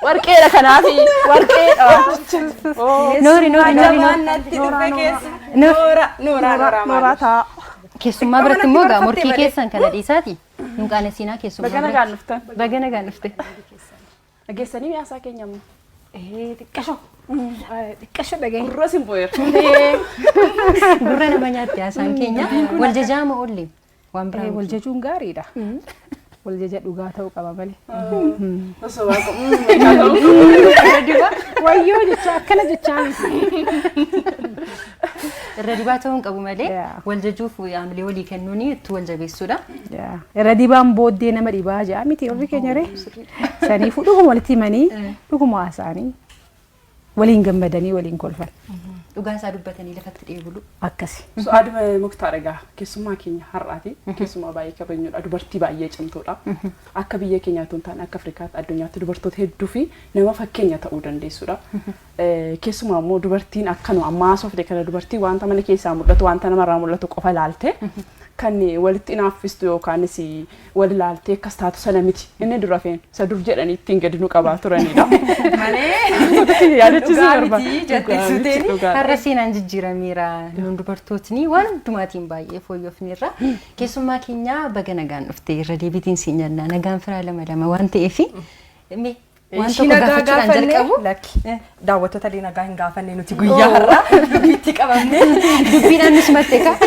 ورقي لك أنا في ورقي نوري نورا تا كيسوما برت موجا مركي كيسان كان ديساتي نقول سينا كيسوما بغنا قال نفته أجلسني يا ساكن يوم تكشف دقيقة الرسم بوير قرنا بنيات يا سان كينيا والججام أقولي وان برا والججون قاريدا والججات وقاته وقبابلي ويو جتشا كنا جتشان الرديباتهم قبو مالي والججوف ويعملي ولي كنوني تولج بيسودا الرديبان بودي نمر إباجة ميتي أبي كنيرة ساني فودوهم ولتي ماني دوهم واساني ولين جنبدني ولين كلفن وقاس أدوبتني لفترة يقولوا أكسي سؤال مختارجا كيسما كينيا حراتي كيسما باي كبنيو أدوبرتي باي جمتورا أكبيه كينيا تونتان أكفريكات الدنيا تدوبرتوت هدو في نما فكينيا تأودن دي سورا كيسما مو دوبرتين أكنو أما سوف دكان دوبرتي وانتا من كيسا مولت وانتا نمر مولت قفل علته كاني ولتي نافستو كانسي ولالتي كستاتو سلامتي إني درافين سدور جراني تينجد نوك أباتوراني دا مالي يعني تزوربا هرسين عن جيرة ميرا نندبرتوتني وان توماتين باي فويو فنيرا كيسوما كينيا بغنا غان افتي ردي بيتين سينيرنا نغان فرا لما وان تيفي مي وانتو كغافتو عن جلقبو لك دعوتو تدينا غان غافني نوتي غيا هرا بيتي قبامني دبينا نسمتك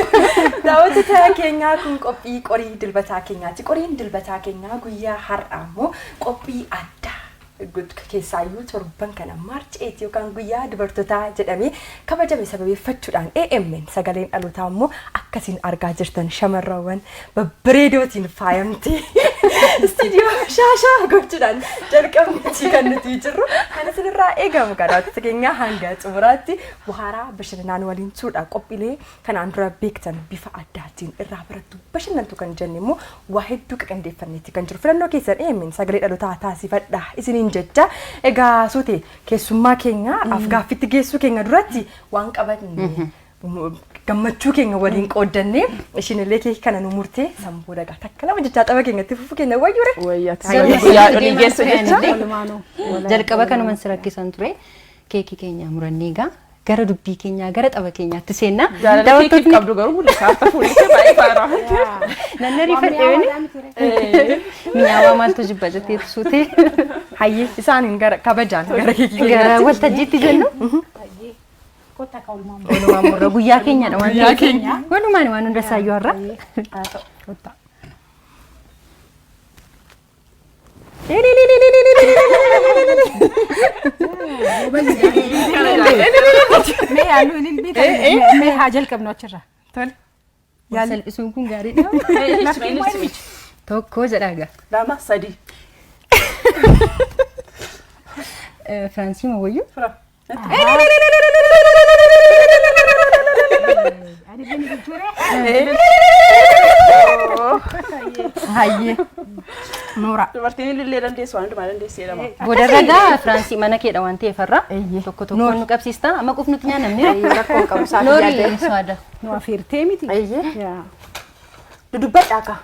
دعوتو تا كينيا كون قبي قري دلبتا كينيا تي قري دلبتا كينيا غيا هرامو قبي ادا قد كيسايو تربان كان مارش 8 يوكان غيا دبرتوتا جدامي كبجامي سببي فتودان AMN سغالين الوتامو اكاسين ارغا جرتن شمرون ببريدوتين فايمتي استوديو شاشا غوتدان جلقمتي كنتي جرو انا سنرا ايغام غادات تكينيا هانغا صوراتي بوهارا بشرنان ولين سودا قبيلي كان اندرا بيكتن بيفا اداتين الرابرتو بشننتو كان جنمو واحد دوك كندي فنيتي كنجر فلنو كيسن AMN سغالين الوتا تاسي فدا اسين ججا اغا سوتي كيسوما كينيا افغا فيت جيسو كينيا دراتي وان قباتني gammachuu keenya waliin qooddanne ishinillee kee kana nu murtee samboo daga takkalama jecha xaba keenya tifufu keenya wayyure yaa dhuli geessu jecha jalqaba kanuma sirakkisan ture keeki keenya muranneega gara dubbii keenya gara xaba keenyaatti seenna daawwattoonni qabdu garuu mul'isa akka fuulite baay'ee faaraa nanna rifadheeni mi'aawaa maaltu jibba jettee suute hayyee isaaniin gara kabajaan gara keeki gara waltajjiitti jennu كوتا كولمان ولما مرة قويا كينيا نوان كينيا ولما نوان ندرس أيورا كوتا مي قالوا لي البيت مي حاجة الكبنة تشرا تول يلا اسمكم قاري توكو زراجة لا ما صدي فرانسي ما ويو هاي نورا دبرتين اللي لندي سوان دمالن دي سيلما بودرغا فرانسي مانا كيدا وانتي فرا توكو توكو نقبسيستا اما قف نتنيا نمني ركون قبسا نوري سوادا نو فيرتي ميتي يا ددبت اكا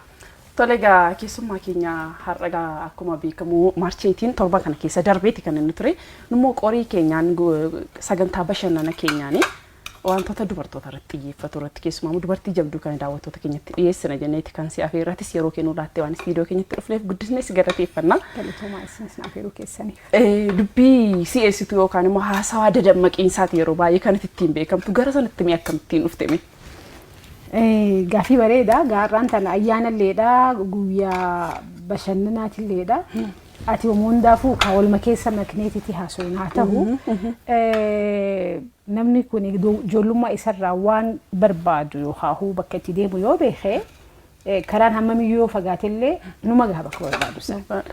tolega keessummaa keenya har'agaa akkuma beekamu maarcheetiin torba kana keessa darbeeti kan inni ture nummoo qorii keenyaan sagantaa bashannana keenyaani wantoota dubartoota irratti xiyyeeffatu irratti keessumaa dubartii jabduu kan daawwattoota keenyatti dhiyeessina jenneeti kan si afeerratis yeroo kennuu laattee waan istiidiyoo keenyatti dhufneef guddisnes galateeffannaa galatooma isinis afeeruu keessaniif dubbii si'eessitu yookaan immoo haasawaa dadammaqiinsaati yeroo baay'ee kan ittiin beekamtu gara sanatti mi akkamittiin dhuftemi gaafii bareeda gaarraan tana ayyaana leedha guyyaa bashannanaati leedha ati omondaafuu ka walma keessa makneetiti haasoo haa ta'u namni kun ijoollummaa isarraa waan barbaadu yookaan bakka itti deemu yoo beekee karaan hammamiyyuu yoo fagaatellee numa gaha bakka barbaadu sana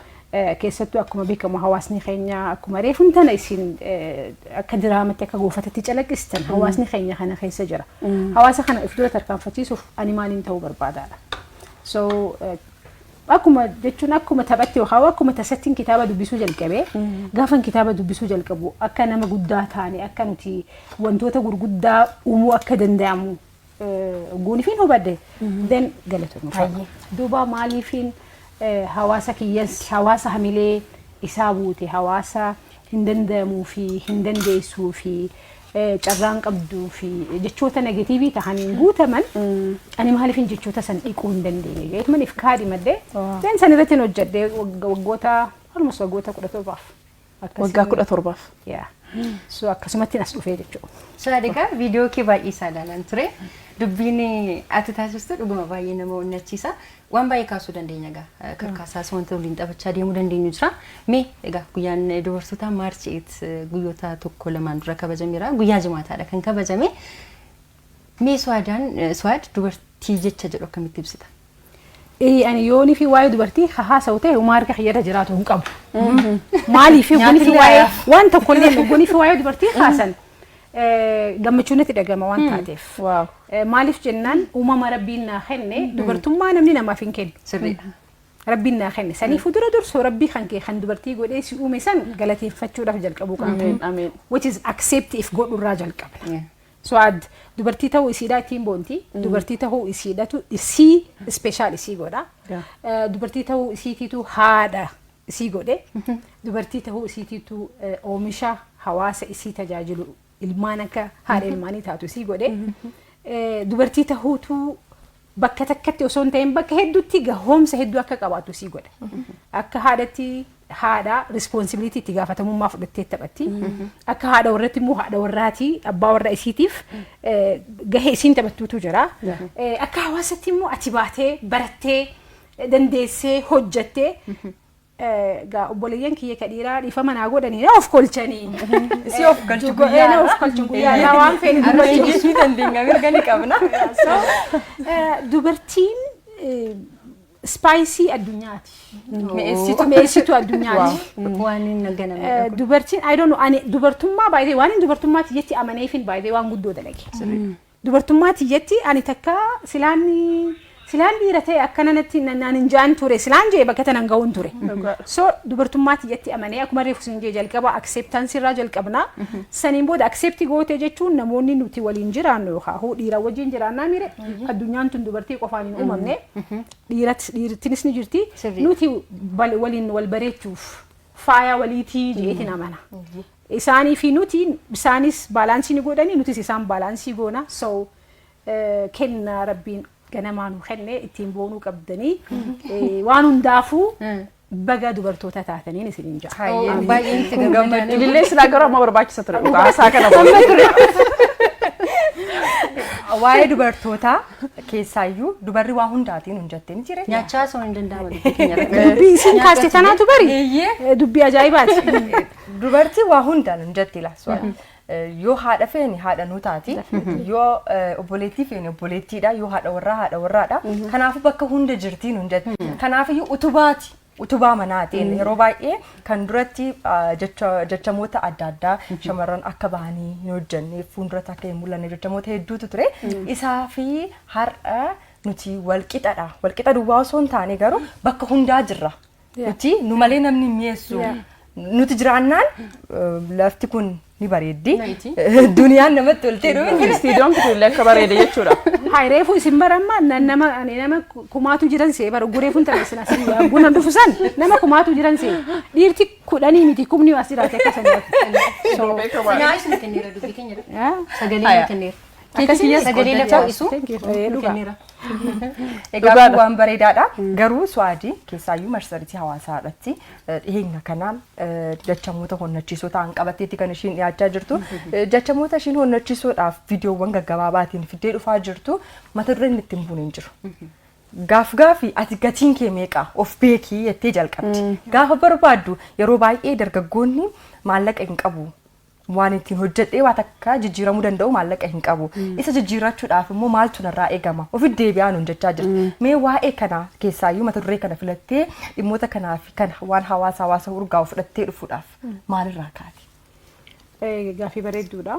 keessattuu akkuma beekamu hawaasni keenya akkuma reefuun tana isin akka diraamatti akka goofatatti calaqqistan hawaasni keenya kana keessa jira hawaasa kana ifdura tarkaanfachiisuuf ani maaliin ta'uu barbaadaadha so akkuma jechuun akkuma taphatti yookaan akkuma tasattiin kitaaba dubbisuu jalqabee gaafan kitaaba dubbisuu jalqabu akka nama guddaa taane akka nuti wantoota gurguddaa uumuu akka danda'amu guunifiin hubadde then galatoomuu duuba maaliifiin hawaasa kiyyas hawaasa hamilee isaa buute hawaasa hin danda'amuu fi hin dandeessuu fi carraan qabduu fi jechoota negatiivii tahaniin guutaman ani maaliif jechoota san dhiquu hin dandeenye jechuun if kaadhi maddee then san irratti hojjedhee waggoota almost waggoota 17 waggaa 17 yaa so akkasumatti as dhufee jechuudha. Saadiqa viidiyoo kee baay'ee saalaalaan ture dubbiin ati taasistu dhuguma baay'ee nama onnachiisa waan baay'ee kaasuu dandeenya egaa karkaasaas wanta waliin taphachaa deemuu dandeenyu jira mee egaa guyyaan dubartoota maarchi 8 guyyoota tokko lamaan dura kabajameera guyyaa jimaataadha kan kabajame mee Suwaad dubartii jecha jedhu akkamitti ibsita? Ani yooni fi waa'ee dubartii haasa'u ta'e umaarka xiyyaata jiraatu hin qabu. Maaliif yooni fi waa'ee waan tokko illee yooni fi waa'ee dubartii haasan gammachuun itti dhagama waan taateef. Maaliif jennaan uumama rabbiin naa kenne dubartummaa namni namaaf hin kennu. Sirriidha. Rabbiin naa kenne saniif dura dursoo rabbii kan kee kan dubartii godhee si uume san galateeffachuudhaaf jalqabuu qabda. Ameen. Which is accept if godhurraa jalqabna. Suwaad dubartii ta'uu isiidhaa ittiin boonti dubartii ta'uu isiidhatu isii special isii godha dubartii ta'uu isiitiitu haadha isii godhe dubartii ta'uu isiitiitu oomisha hawaasa isii tajaajilu ilmaan akka haadha ilmaanii taatu isii godhe dubartii ta'uutu bakka takkatti osoo hin ta'in bakka hedduutti gahoomsa hedduu akka qabaatu isii godha akka haadhatti haadha responsibility itti gaafatamummaa fudhattee taphatti akka haadha warratti immoo haadha warraati abbaa warra isiitiif gahee isiin taphattuutu jira akka hawaasatti immoo ati baatee barattee dandeessee hojjattee gaa obboleeyyan kiyya kadhiiraa dhiifama naa godhanii of kolchanii si of kolchu guyyaa waan feene dubartii dandeenya mirga ni qabna dubartiin spicy addunyaati. Meessitu addunyaati. Waan hin ganamne. Dubartiin I don't know ani dubartummaa baay'ee waan dubartummaati jetti amaneefin baay'ee waan guddoo dalage. Dubartummaati jetti ani takka silaan dhiira ta'e akkana natti naan hin jaan ture silaan jee bakka tanan ga'uun ture. So dubartummaati jetti amanee akkuma reefu sin jee jalqaba acceptance irraa jalqabna. Saniin booda accept goote jechuun namoonni nuti waliin jiraannu yookaan dhiira wajjin jiraannaa mire addunyaan tun dubartii qofaan hin uumamne dhiirtinis ni jirti nuti waliin wal bareechuuf faaya waliitii jeetiin amana. Isaanii fi nuti isaanis baalaansii ni godhanii nutis isaan baalaansii goona so kenna rabbiin ganamaan kenne ittiin boonuu qabdanii waan hundaafuu baga dubartoota taataniin isiniin jaa. Baay'ee itti gammaddu. Ilillee silaa garuu amma barbaachisa ture dhugaa haasaa kana boona ture. Waa'ee dubartootaa keessaayyuu dubarri waa hundaatiin hojjettee ni jire. Nyaachaa osoo hin danda'amu. Dubbii isin kaaste tanaatu bari dubbii ajaa'ibaati. Dubartii waa hundaan hojjetti laasuu. Yoo haadha feene haadha nu taati yoo obboleettii feene obboleettiidha yoo haadha warraadha kanaafuu bakka hunda jirtiin hojjetti kanaafiyyuu utubaa manaatiin yeroo baay'ee kan duratti jechamoota adda addaa shamarran akka bahanii hin hojjenne fuulduratti akka hin mul'anne jechamoota hedduutu ture isaa fi har'a nuti walqixa duwwaa osoo hin taane garuu bakka hundaa jirra nuti nu malee namni hin mi'eessu nuti jiraannaan lafti kun ni bareeddi duniyaan namatti toltee dhume istiidiyoon kun akka bareede jechuudha. Hayreefu isin baramma nama kumaatu jiran see bara gureefuun taasisan asii buna dhufu san nama kumaatu jiran see dhiirti 10 miti kumni asiraate akka sanatti. Nyaashni kenneera dubbii keenyadha. Sagalee kenneera. Akkasii sagalee lafa isu kenneera. Egaa waan bareedaadha. Garuu Suwaadii keessaayyuu marsariitii hawaasaadhaatti dhiyeenya kana jechamoota honnachiisoo ta'an qabatteetti kan ishiin dhiyaachaa jirtu. Jechamoota ishiin honnachiisoodhaaf viidiyoowwan gaggabaabaatiin fiddee dhufaa jirtu mata dureen ittiin buune hin jiru. Gaafii ati gatiin kee meeqa of beekii jettee jalqabdi. Gaafa barbaaddu yeroo baay'ee dargaggoonni maallaqa hin qabu. Waan ittiin hojjedhee waa takka jijjiiramuu danda'u maallaqa hin qabu. Isa jijjiirachuudhaaf immoo maaltu narraa eegama? Ofitti deebi'aan hojjechaa jirti. Mee waa'ee kana keessaayyuu mata duree kana filattee dhimmoota kanaaf kan waan hawaasa urgaa'u fudhattee dhufuudhaaf maalirraa kaati? Gaafii bareedduudha.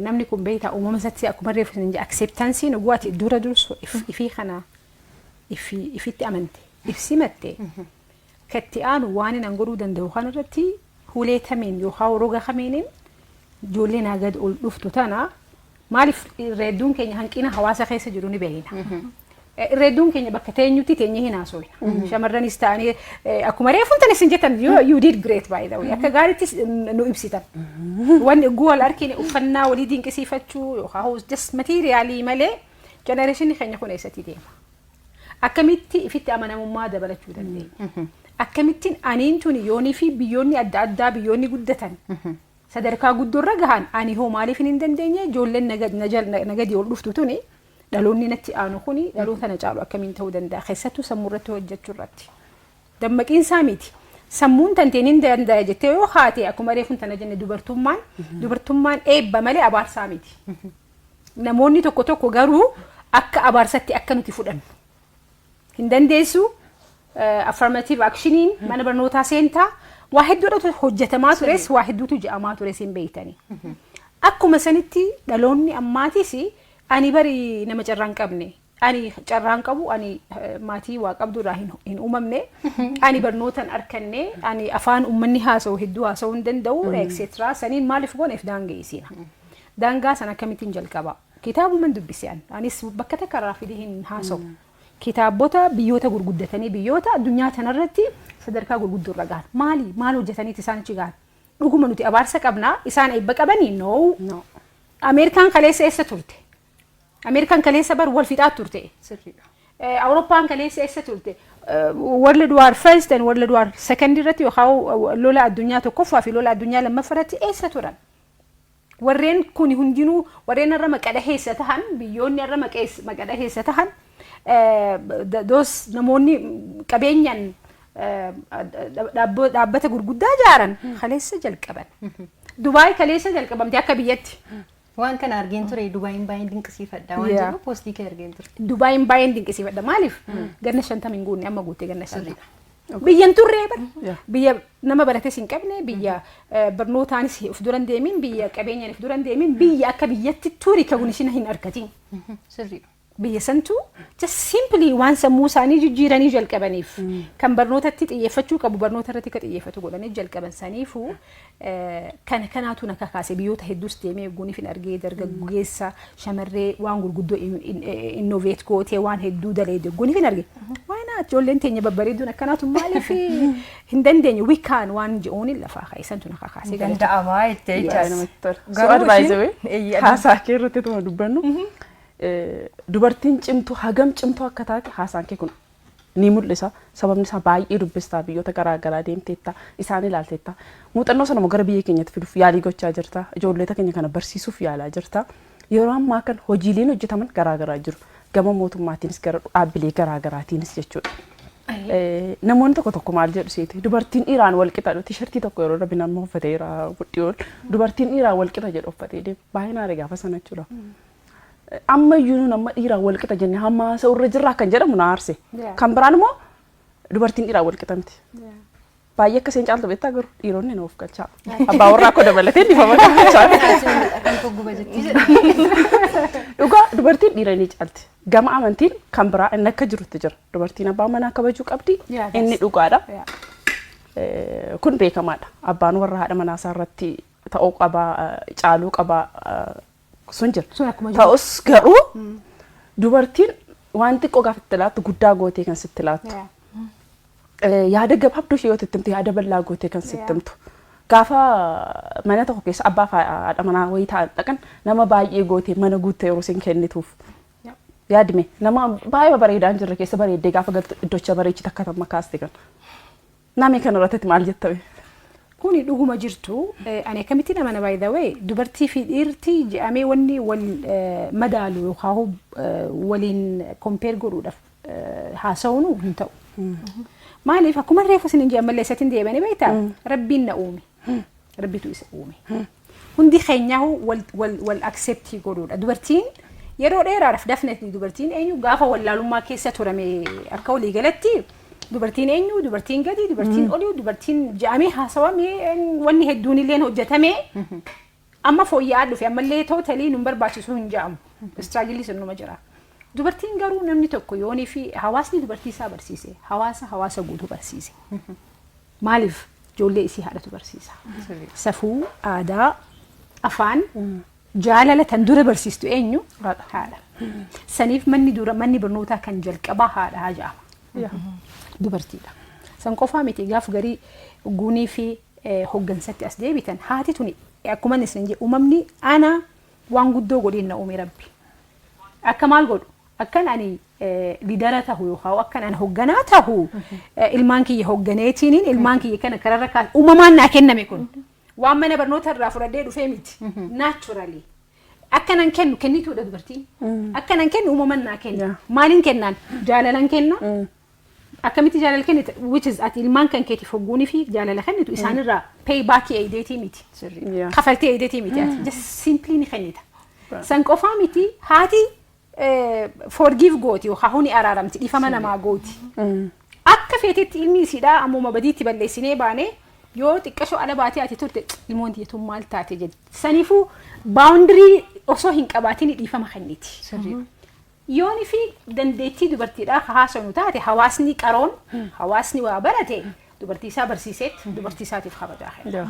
Namni kun beektaa uumama isaatti akkuma reefu sin jee acceptansiin oguwaati dura dursu ifii kana ifitti amante ibsimatte katti aanu waan hin godhuu danda'u kanarratti huleetameen yookaan roga kameeniin ijoollee naagad ol dhuftu tana maaliif reedduun keenya hanqina hawaasa keessa jiru ni beekna. Reeduun keenya bakka teenyutti teenyee hin haasofna. Shamarranis ta'anii akkuma reefuun tanis hin jettan you did great by the way. Akka gaariittis nu ibsitan. Wanni wal argine uffannaa walii dinqisiifachuu yookaan just materiaalii malee generation keenya kun eessatti deema. Akkamitti ifitti amanamummaa dabalachuu dandeenya. Akkamittiin aniin tuni yoonii fi biyyoonni adda addaa biyyoonni guddatan sadarkaa guddoorra gahan ani hoo maaliif hin dandeenye ijoolleen nagadi ol dhuftu tuni dhaloonni natti aanu kuni dhaloota na caalu akkamiin ta'uu danda'a keessattuu sammuu irratti hojjechuu irratti dammaqiinsaa miti sammuun tanteen hin danda'a jettee yoo haate akkuma reefuun tana jenne dubartummaan eebba malee abaarsaa miti namoonni tokko garuu akka abaarsatti akka nuti fudhannu hin dandeessu affirmative actioniin mana barnootaa seentaa waa hedduudha hojjetamaa tures waa hedduutu je'amaa tures hin beeytanii akkuma sanitti dhaloonni ammaatis ani bari nama carraan qabne ani carraan qabu ani maatii waa qabdu irraa hin uumamne ani barnootan arkanne ani afaan uummanni haasa'u hedduu haasa'uu hin danda'u etc saniin maaliif gooneef daangeessina daangaa sana akkamittiin jalqaba kitaabuman dubbiseen anis bakka takka irraa fidee hin haasa'u kitaabota biyyoota gurguddatanii biyyoota addunyaa tanarratti sadarkaa gurguddoo irra gahan maal hojjetaniiti isaan achi gahan dhuguma nuti abaarsa qabnaa isaan eebba qabanii no Ameerikaan kaleessa eessa turte American kaleessa bar wal fixaa turte Awurooppaan kaleessa eessa turte World War First and World War Second irratti yookaan lola addunyaa tokkoffaa fi lola addunyaa lammaffaa irratti eessa turan warreen kun hundinuu warreen irra maqadhaheessa tahan biyyoonni irra maqadhaheessa tahan dos namoonni qabeenyaan dhaabbata gurguddaa ijaaran kaleessa jalqaban Dubaay kaleessa jalqabamte akka biyyatti waan kana argeen ture Dubaayin baay'een dinqisiifadha waan jedhu poostii kee argeen ture Dubaayin baay'een dinqisiifadha maaliif ganna 50 hin guunne amma guutte ganna 50 biyyan turree biyya nama barates hin qabne biyya barnootaanis of duran deemin biyya qabeenyaan of duran deemin biyya akka biyyatti turi kagunishin hin argatin sirriidha biyya santu just simply waan sammuu isaanii jijjiiranii jalqabaniif kan barnootatti xiyyeeffachuu qabu barnoota irratti ka xiyyeeffatu godhanii jalqaban saniifu kanaatu naka kaase biyyoota hedduus deemee guuniif hin argee dargaggeessa shamarree waan gurguddoo innovate gootee waan hedduu daleede guuniif hin argee waana ijoolleen teenya babbareeduun akkanaatu maaliif hin dandeenye wikaan waan je'uun lafaa kaa'isantu naka kaase danda'amaa jettee so advise haasaa kee irratti tuma dubbannu dubartiin cimtu hagam cimtu akka taate haasaan kee kun ni mul'isa sababni isaa baay'ee dubbistaa biyyoota garaagaraa deemteetta isaan ilaalteetta muuxannoo sana gara biyya keenyatti fiduuf yaalii gochaa jirta ijoolleeta keenya kana barsiisuuf yaalaa jirta yeroo ammaa kan hojiileen hojjetaman garaagaraa jiru gama mootummaatiinis gara dhaabbilee garaagaraatiinis jechuudha namoonni tokko maal jedhu seeti dubartiin dhiiraan wal qixa tishertii tokko yeroo rabbi nama uffateera budhiyoon dubartiin dhiiraan wal qixa jedhu uffatee deema baay'inaan gaafa sana jechuudha amma yuunu nama dhiiraan wal qixa jenne hamma sa'urra jirraa kan jedhamu na aarse kan biraan immoo dubartiin dhiiraan wal qixa miti baay'ee akka seen caaltu beektaa garuu dhiironni na of galchaa abbaa warraa akka dabalatee difama dhugaa dubartiin dhiira ni caalti gama amantiin kan biraa inni akka jirutti jira dubartiin abbaa manaa kabajuu qabdi inni dhugaadha kun beekamaadha abbaan warra haadha manaa isaa irratti ta'uu qabaa caaluu qabaa sun jira ta'us garuu dubartiin waan xiqqoo gaafa itti laattu guddaa gootee kan sitti laattu yaada gabaabduu ishee yoo tittimtu yaada bal'aa gootee kan sittimtu gaafa mana tokko keessa abbaa haadha manaa wayii ta'an dhaqan nama baay'ee gootee mana guuttee yeroo isin kennituuf yaadime nama baay'ee bareedaan jirre keessa bareeddee gaafa galtu iddocha bareechite akka tamma kaaste kan namni kan irratti maal jettame kuni dhuguma jirtu ani akkamitti nama by the way dubartii fi dhiirti je'amee wanni wal madaalu yookaan waliin compare godhuudhaaf haasa'uun hin ta'u maaliif akkuma reefu isin je'amallee isatiin deebanii beektaa rabbiin na uume rabbitu isa uume hundi keenyaa wal acceptii godhuudha dubartiin yeroo dheeraadhaaf definitely dubartiin eenyu gaafa wallaalummaa keessa turame akka walii galatti dubartiin eenyu dubartiin gadi dubartiin olii dubartiin jaamee haasawamee wanni hedduun illee hojjetame amma fooyya'aa dhufe ammallee totally nun barbaachisu hin jaamu strategy sunuma jira dubartiin garuu namni tokko yoonii fi hawaasni dubartii isaa barsiise hawaasa guutuu barsiise maaliif ijoollee isii haadhatu barsiisa safuu aadaa afaan jaalala tan dura barsiistu eenyu haadha Saniif manni barnootaa kan jalqabaa haadha jedhama. Dubartiidha. San qofaa miti gaaf garii guunii fi hoggansatti as deebitan haati tuni akkuma isin jedhu uumamni ana waan guddoo godhin na uume Rabbi. Akka maal godhu akkan ani lidara tahu yookaan akkan ani hogganaa tahu ilmaan kiyya hogganeetiin ilmaan kiyya kana kararra kaas uumamaan naa kenname kun waan mana barnoota irraa fudhadhee dhufee miti naturally akkanan kennu kennituudha dubartiin akkanan kennu uumamaan naa kenna maaliin kennaan jaalalan kenna akkamitti jaalala kennite which is at ilmaan kan keetiif hogguunii fi jaalala kennitu isaanirraa pay back eedeetii miti kafaltee eedeetii miti just simply ni kennita san qofaa miti haati forgive gooti yookaan huni araaramti dhifama namaa gooti akka feetetti ilmi isiidhaa ammuma badiitti balleessinee baanee yoo xiqqashoo ala baatee ati turte ilmoon tiyatuun maal taate jedhi saniifuu boundary osoo hin qabaatiin dhifama kenniti. Yooni fi dandeettii dubartiidhaa haasawnu taate hawaasni qaroon hawaasni waa barate dubartii isaa barsiiseet dubartii isaatiif kabajaa kenna.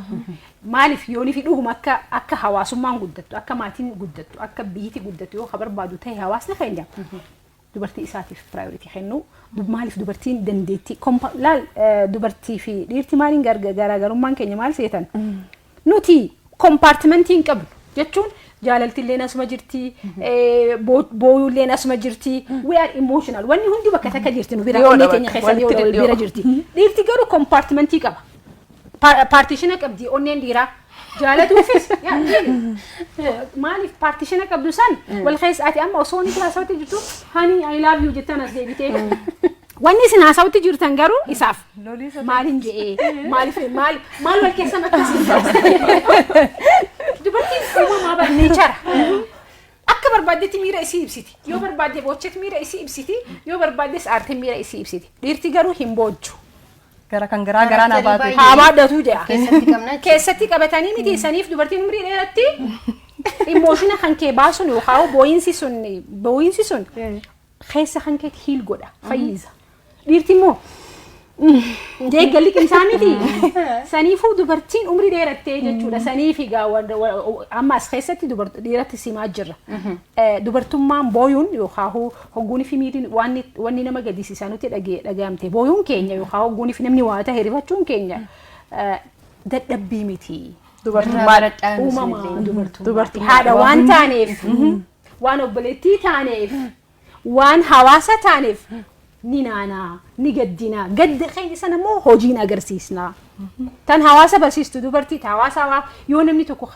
Maaliif yooni fi dhuguma akka hawaasummaan guddattu akka maatiin guddattu akka biyyi guddattu yoo barbaadu ta'e hawaasni keenya dubartii isaatiif priority kennu maaliif dubartiin dandeettii laal dubartii fi dhiirti maaliin garaagarummaan keenya maal seetan nuti kompartimentiin qabnu jechuun jaalaltillee asuma jirti booyullee asuma jirti we are emotional wanni hundi bakka takka jirti nu bira onnee keenya keessatti yoo bira jirti dhiirti garuu kompartimentii qaba paartishina qabdi onneen dhiiraa jaalatuufis maaliif paartishina qabdu san wal keessa ati amma osoo ni haasawatti jirtu honey I love you jettan as deebitee wanni isin haasawatti jirtan garuu isaaf maaliin je'ee maal wal keessa makkasiin dubartiin uumamaa barneechara akka barbaaddetti miira isii ibsiti yoo barbaadde boochetti miira isii ibsiti yoo barbaaddes aarte miira isii ibsiti dhiirti garuu hin boojju gara kan garaa na baatu haa baadhatu jedha keessatti qabatanii miti saniif dubartiin umrii dheeratti emoshina kan kee baasun yookaan booyinsi sun keessa kan keetti hiil godha fayyiza dhiirti immoo deeggalli qimsaa miti saniifuu dubartiin umrii dheerattee jechuudha saniifi ammas keessatti dhiiratti simaa jirra dubartummaan booyuun yookaan hogguunii fi miidhiin wanni nama gaddisiisaa nuti dhagaamte booyuun keenya yookaan hogguunii fi namni waa ta'e rifachuun keenya dadhabbii miti uumamaa dubartii haadha waan taaneef waan obboleettii taaneef waan hawaasa taaneef ni naanaa ni gaddinaa gadda keenya sana immoo hojiin agarsiisnaa tan hawaasa barsiistu dubartii hawaasa yoo namni tokko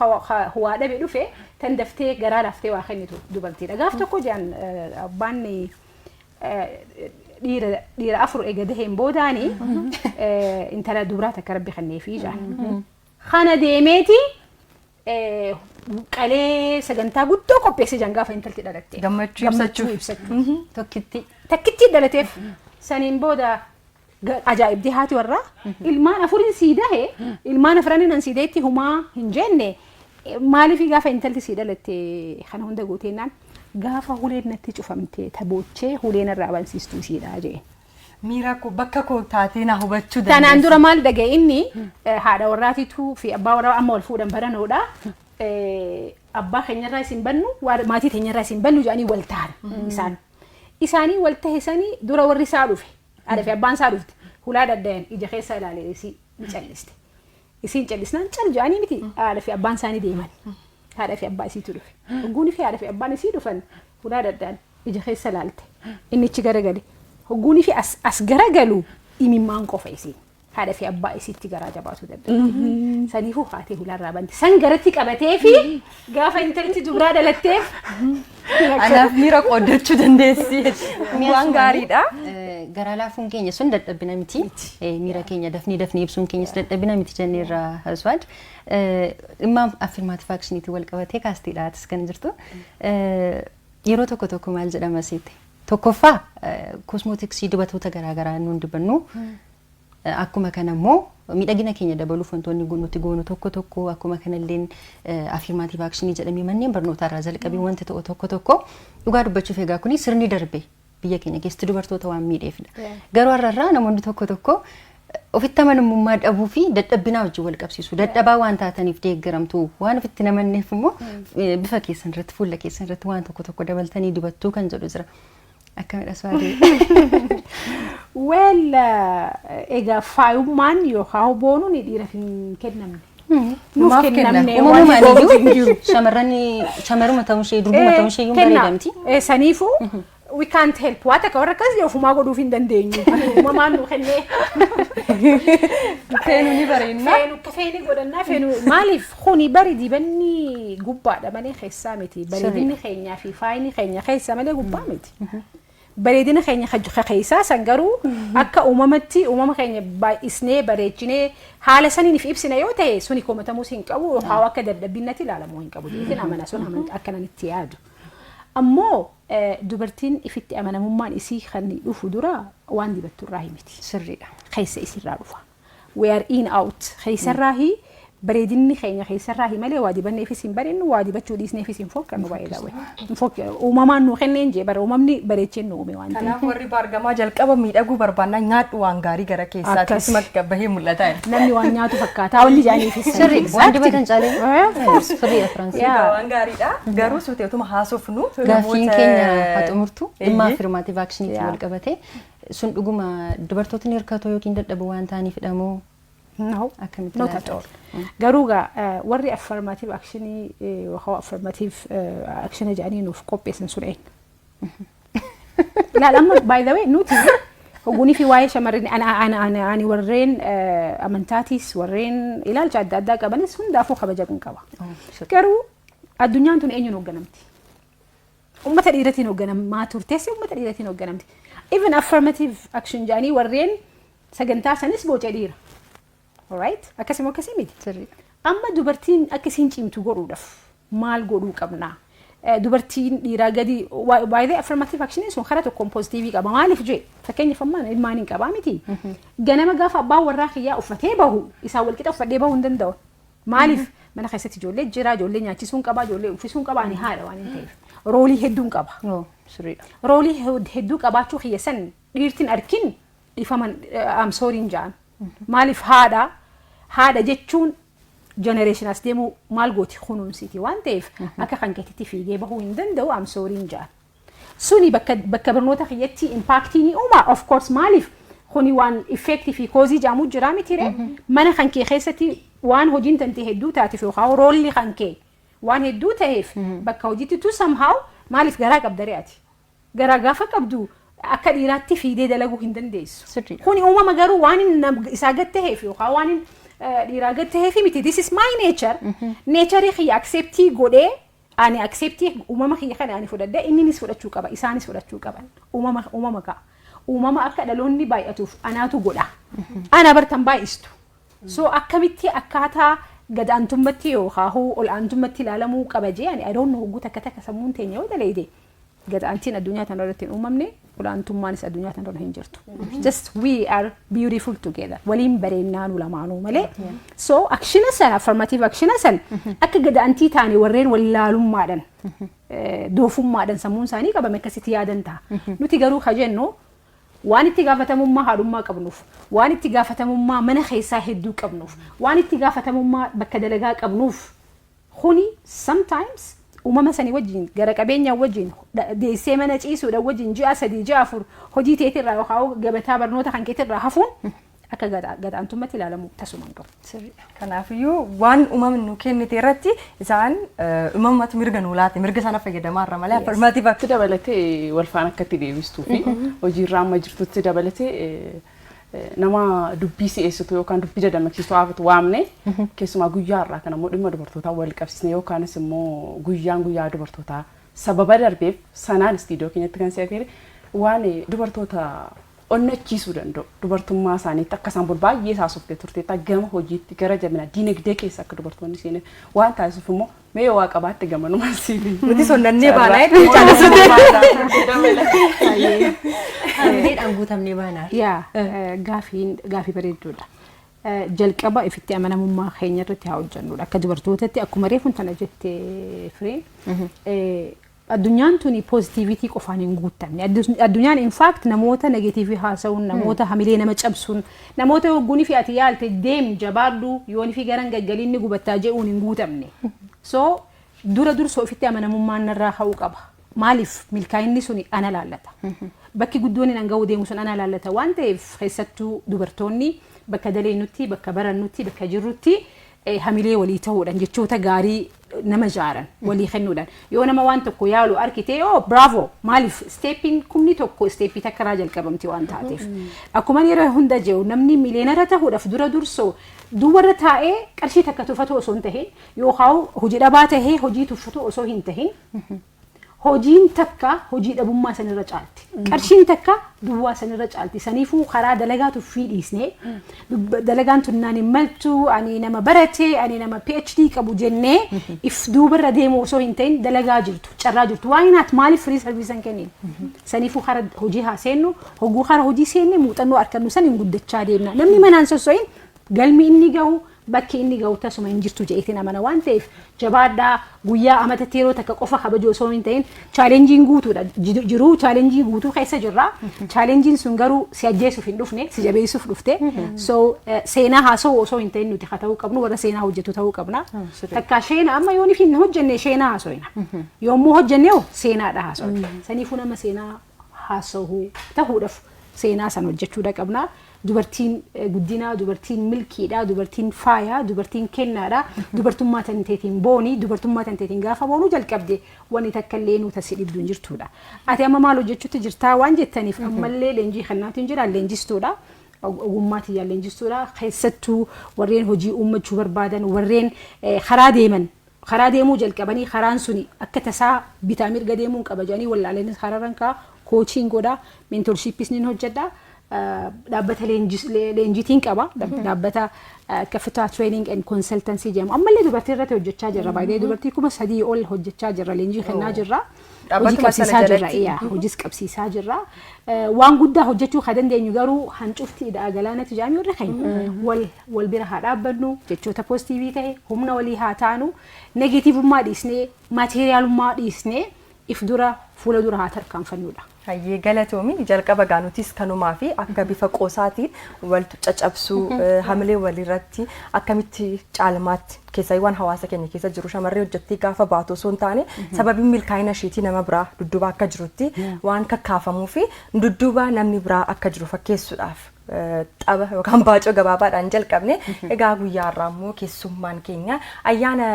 waa dhabe dhufe tan daftee garaa laftee waa kennitu dubartiidha gaaf tokko jaan abbaan dhiira afur eega daheen boodaanii intala dubaraa takka rabbi kenneefii jaan kana deemeeti qalee sagantaa guddoo qopheesse jaan gaafa intalti dhalatte gammachuu ibsachuu takkitti dhalateef saniin booda ajaa'ibdi haati warraa ilmaan afurin sii dahe ilmaan afraniin sii dahetti humaa hin jenne maaliif gaafa intalti sii dhalatte kana hunda gooteennaan gaafa huleen natti cufamte taboochee huleen irraa bansiistuu siidhaa jee. Miira koo bakka koo taatee na hubachuu dandeessi. Tanaan dura maal dhaga'e inni haadha warraatiitu fi abbaa warraa amma wal fuudhan baranoodha. Abbaa keenyarraa isin bannu maatii keenyarraa isin bannu jedhanii wal ta'an isaanii wal ta'isanii dura warri isaa dhufe haadha fi abbaan isaa dhufte hulaa daddayan ija keessa ilaalee isii calliste isiin callisnaan cal jedhanii miti haadha fi abbaan isaanii deeman haadha fi abbaa isiitu dhufe hogguunii fi haadha fi abbaan isii dhufan hulaa daddayan ija keessa ilaalte inni ichi garagale hogguunii fi as garagalu imimmaan qofa isiin haadha fi abbaa isiitti garaa jabaatu dadhabde saniifuu haatee hulaarraa banti san garatti qabatee fi gaafa intalti dubaraa dhalatteef anaaf miira qooddachuu dandeessi waan gaariidha. Garaa laafuun keenya sun dadhabina miti miira keenya dafnii ibsuun keenyas dadhabina miti jenneerra Aswaad dhimma affirmaatiif akshiniitiin wal qabatee kaastiidhaatis kan jirtu yeroo tokko maal jedhama seete tokkoffaa kosmootiksii dibatoota garaagaraa nuun dibannu akkuma kana immoo miidhagina keenya dabaluuf wantoonni nuti goonu tokko akkuma kanalleen affirmaatiif akshinii jedhamee manneen barnootaarraa jalqabee wanti ta'u tokko dhugaa dubbachuuf egaa kuni sirni darbe biyya keenya keessatti dubartoota waan miidheefidha. Garuu har'arraa namoonni tokko ofitti amanamummaa dhabuu fi dadhabbinaa wajjin wal qabsiisu. Dadhabaa waan taataniif deeggaramtu waan ofitti namanneef immoo bifa keessan irratti fuula keessan irratti waan tokko dabaltanii dibattuu kan jedhu jira. Akkamidha Swaadee? Well, egaa faayummaan yookaan boonuun dhiiraaf hin kennamne. Nuuf kennamne waan jiru. Shamarruma ta'uu ishee durbuma ta'uu ishee iyyuu bareedamti. Saniifuu we can't help waan akka warra akkas ofumaa godhuuf hin dandeenyu. Uumamaan nu kennee. Feenu ni bareedna. Feeni godhannaa feenu maaliif kuni bari dibanni gubbaadha malee keessaa miti. Bareedinni keenyaa fi faayini keenya keessa malee gubbaa miti. Bareedina keenya keessaa san garuu akka uumamatti uumama keenya baay'isnee bareechinee haala saniif ibsina yoo ta'e suni komatamuus hin qabu yookaan akka dadhabbinnatti ilaalamuu hin qabu. Jeetiin amana sun akkanan itti yaadu. Ammoo dubartiin ifitti amanamummaan isii kan dhufu dura waan dibattu irraa himiti. Sirriidha. Keessa isirraa dhufa. We are in out. Keessarraa bareedinni keenya keessarraa malee waa dibanneefis hin bareednu waa dibachuu dhiisneefis hin fokkannu baay'ee daawwe. Uumamaan nu kenneen jee bara uumamni bareecheen nu uume waan ta'eef. Kanaaf warri baargamaa jalqaba miidhaguu barbaannaa nyaadhu waan gaarii gara keessaatti isuma bahee mul'ata. Namni waan nyaatu fakkaata wanni jaaniifis. Sirrii waan dibatan caalee. Sirrii Firaansi. Waan gaariidha. Garuu suuteetuma haasofnu. Gaaffiin keenya haa xumurtu dhimma affirmaatiiv aakshiniitti wal qabatee sun dhuguma dubartootni hirkatoo yookiin dadhabu waan ta'aniif hidhamoo. No, not at all. Garuga, warri affirmative action yookaan affirmative action jedhanii nuuf qopheessan sun eenyu. Laalamma by the way nuti hogguni fi waa'ee shamarreen ani warreen amantaatis warreen ilaalcha adda addaa qabanis hundaafuu kabaja qaba. Garuu addunyaan tun eenyuun hoogganamti? Uummata dhiiratiin hoogganamaa turtees uummata dhiiratiin hoogganamti. Even affirmative action jedhanii warreen sagantaa sanis boocee dhiira. Alright? Akkasuma akkasii miti. Amma dubartiin akkasiin cimtu godhuudhaaf maal godhuu qabna? Dubartiin dhiiraa gadi baay'ee affirmative action sun karaa tokkoon positiivii qaba. Maaliif jee? Fakkeenyaaf ammaan ilmaan hin qabaa miti. Ganama gaafa abbaan warraa kiyyaa uffatee bahu isaa walqixa uffadhee bahuu hin danda'u. Maaliif? Mana keessatti ijoollee jira, ijoollee nyaachisuun qaba, ijoollee uffisuun qaba, ani haadha waan hin ta'eef. Roolii hedduun qaba. Roolii hedduu qabaachuu kiyya san dhiirtiin arkin dhiifaman amsooriin ja'an. Maaliif haadha jechuun generation as deemu maal gooti kunuunsiti waan ta'eef akka kan keetitti fiigee bahuu hin danda'u amsooriin ja'an. Suni bakka barnoota kiyyatti impactii ni uuma of course maaliif kuni waan effectii fi koozii ja'amu jira mitire mana kan kee keessatti waan hojiin tante hedduu taatiif yookaan roolli kan kee waan hedduu ta'eef bakka hojiitti tu somehow maaliif garaa qabdaree ati garaa gaafa qabdu akka dhiiraatti fiidee dalaguu hin dandeessu. Kuni uumama garuu waan isaa gad ta'eef yookaan waan dhiiraa gad ta'eef miti. This is my nature. Nature kiyya acceptii godhee ani acceptii uumama kiyya kana ani fudhadhee inninis fudhachuu qaba isaanis fudhachuu qaban uumama ka'a. Uumama akka dhaloonni baay'atuuf anaatu godha. Ana bartan baay'istu. So akkamitti akkaataa gadaantummatti yookaan ol'aantummatti ilaalamuu qaba jee ani I don't know guutuu akka sammuun teenya yoo daleede. Gadaantiin addunyaa tan irratti hin uumamne olaantummaanis addunyaa tan irra hin jirtu. Just we are beautiful together. Waliin bareennaan lamaanuu malee. So actiona san affirmative actiona san akka gadaantii taane warreen wallaalummaadhaan doofummaadhaan sammuun isaanii qabame akkasitti yaadan ta'a. Nuti garuu kajennu waan itti gaafatamummaa haadhummaa qabnuuf waan itti gaafatamummaa mana keessaa hedduu qabnuuf waan itti gaafatamummaa bakka dalagaa qabnuuf kuni sometimes uumama sanii wajjin gara qabeenyaa wajjin deessee mana ciisuudha wajjin ji'a 3 ji'a 4 hojii teetirraa yookaan gabataa barnoota kan keetirraa hafuun akka gadaantummatti ilaalamu tasumaan qabu. Kanaafiyyuu waan uumamni nu kennite irratti isaan uumamatu mirga nu laate mirga sana fayyadamaa irra malee affirmaatiiv akka dabalatee wal faana akkatti deebistuu fi hojiirraa amma jirtutti dabalatee nama dubbii si'eessitu yookaan dubbii dadammachiistuu haafatu waamne keessumaa guyyaa irraa kan ammoo dhimma dubartootaa wal qabsiisne yookaanis immoo guyyaa dubartootaa sababa darbeef sanaan istiidiyoo keenyatti kan seefere waan dubartoota onnachiisuu danda'u dubartummaa isaaniitti akka isaan baay'ee saasuftee turte gama hojiitti gara jabina diinagdee keessa akka dubartoonni seenan waan taasisuuf immoo mee yoo waa qabaatte gamanumaan siili. Nuti sonnannee baanaa hedduu Hamileedhaan guutamnee baanaa. Yaa gaafii bareedduudha. Jalqaba ifitti amanamummaa keenya irratti haa hojjannudha. Akka dubartootatti akkuma reefuun tana jettee fireen addunyaan tuni positivity qofaan hin guutamne. Addunyaan in fact namoota negative haasa'uun, namoota hamilee nama cabsuun, namoota hogguunii fi ati yaalte deem jabaadhu yoonii fi garan gaggaliin ni gubattaa jedhuun hin guutamne. So dura dursoo ofitti amanamummaan narraa ka'uu qaba. Maaliif milkaa'inni suni ana laallata. Bakki guddoon hin hanga'uu deemu sun ana laallata waan ta'eef keessattuu dubartoonni bakka daleenutti, bakka barannutti, bakka jirrutti hamilee walii ta'uudhaan jechoota gaarii nama jaaran walii kennuudhaan yoo nama waan tokko yaalu arkitee bravo maaliif steeppiin kumni tokko steeppii takkaraa jalqabamti waan taateef akkuma yeroo hunda jehu namni miliyeenara ta'uudhaaf dura dursoo duwwarra taa'ee qarshii takka tuffatu osoo hin tahin yookaan hojii dhabaa tahee hojii tuffatu osoo hin tahin hojiin takka hojii dhabummaa sanirra caalti. Qarshiin takka duwwaa sanirra caalti. Saniifuu karaa dalagaa tuffii dhiisnee dalagaan tunnaan hin maltu ani nama barate ani nama PhD qabu jennee if duubarra deemu osoo hin ta'in dalagaa jirtu carraa jirtu. Why not maaliif free service hin kennin? Saniifuu karaa hojii haa seennu hogguu karaa hojii seenne muuxannoo argannu san hin guddachaa deemna. Namni manaan soso'in galmi inni gahu bakki inni gahu tasuma hin jirtu jeetiin amana waan ta'eef jabaadhaa guyyaa amatatti yeroo takka qofa kabajoo osoo hin ta'in chaalenjiin guutuudha jiruu chaalenjii guutuu keessa jirra chaalenjiin sun garuu si ajjeesuuf hin dhufne si jabeessuuf dhufte so seenaa haasa'u osoo hin ta'in nuti haa ta'uu qabnu warra seenaa hojjetu ta'uu qabna takka sheena amma yoonii fi hin hojjenne seenaa haasa'ina yommuu hojjenne seenaadha haasa'u saniifuu nama seenaa haasa'u ta'uudhaaf seenaa san hojjechuudha qabna. Dubartiin guddinaa, dubartiin milkiidha, dubartiin faayaa, dubartiin kennaadha, dubartummaa tanteetiin boonii, dubartummaa tanteetiin gaafa boonuu jalqabde wanni takka illee nuti si dhibdu hin jirtudha. Ati amma maal hojjechuutti jirtaa waan jettaniif ammallee leenjii kannaatiin jira leenjistuudha. Ogummaatiin yaa leenjistuudha. Keessattuu warreen hojii uummachuu barbaadan, warreen karaa deeman. Karaa deemuu jalqabanii karaan suni akka tasaa bitaa mirga deemuun qabajanii wallaaleenis karaarran kaa koochiin godhaa, mentorshiippis ni hojjedhaa. Dhaabbata leenjitiin qaba dhaabbata Capital Training and Consultancy jedhamu ammallee dubartii irratti hojjechaa jirra baay'ee dubartii kuma 3 ol hojjechaa jirra leenjii kennaa jirra hojii qabsiisaa jirra hojiis qabsiisaa jirra waan guddaa hojjechuu kan dandeenyu garuu hancufti galaanatti jaamii warra keenya wal bira haa dhaabbannu jechoota poozitiivii ta'e humna walii haa taanu negeetiivummaa dhiisnee maateeriyaalummaa dhiisnee if dura fuula dura haa tarkaanfannudha. Hayyee galatoomii jalqaba gaanutis kanumaa fi akka bifa qoosaatiin wal caccabsuu hamilee walirratti akkamitti caalmaatti keessawwan hawaasa keenya keessa jiru shamarree hojjettee gaafa baatu osoo hin taane sababii milkaa'ina isheetii nama biraa dudduuba akka jirutti waan kakkaafamuu fi dudduuba namni biraa akka jiru fakkeessuudhaaf xaba yookaan baacoo gabaabaadhaan jalqabne egaa guyyaa irraa immoo keessummaan keenya ayyaana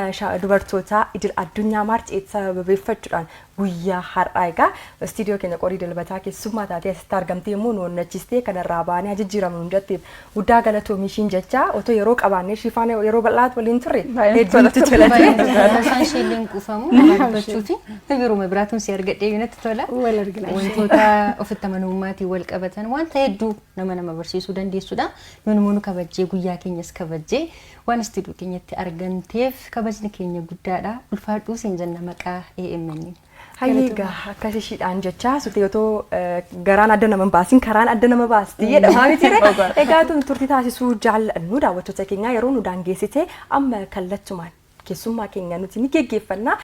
dubartootaa idil addunyaa maarcheet sababeeffachuudhaan guyyaa har'aa egaa istiidiyoo keenya qorii dilbataa keessummaa taatee asitti argamtee immoo nu onnachistee kanarraa baanee jijjiiramu hundatteef guddaa galatoomii ishiin jecha otoo yeroo qabaannee shifaan yeroo bal'aat waliin turre hedduu nutti tolatee isaan shiilleen quufamu dubbachuuti yeroo biraatuun si argadhee natti tola wantoota ofitti amanummaatiin wal qabatan wanta hedduu nama barsiisuu dandeessudha nuun kabajjee guyyaa keenyas kabajjee waan istiidiyoo keenyatti argamteef kabajni keenya guddaadha ulfaadhuu siin jenna maqaa AMN. Hayyiga akkasii shiidhaan jecha sutee otoo garaan adda nama baasin karaan adda nama baasti jedhama mitiire egaa turtii taasisuu jaalladhu daawwattoota keenya yeroo nu daangeessite amma kallattumaan keessummaa keenya nuti ni geggeeffannaa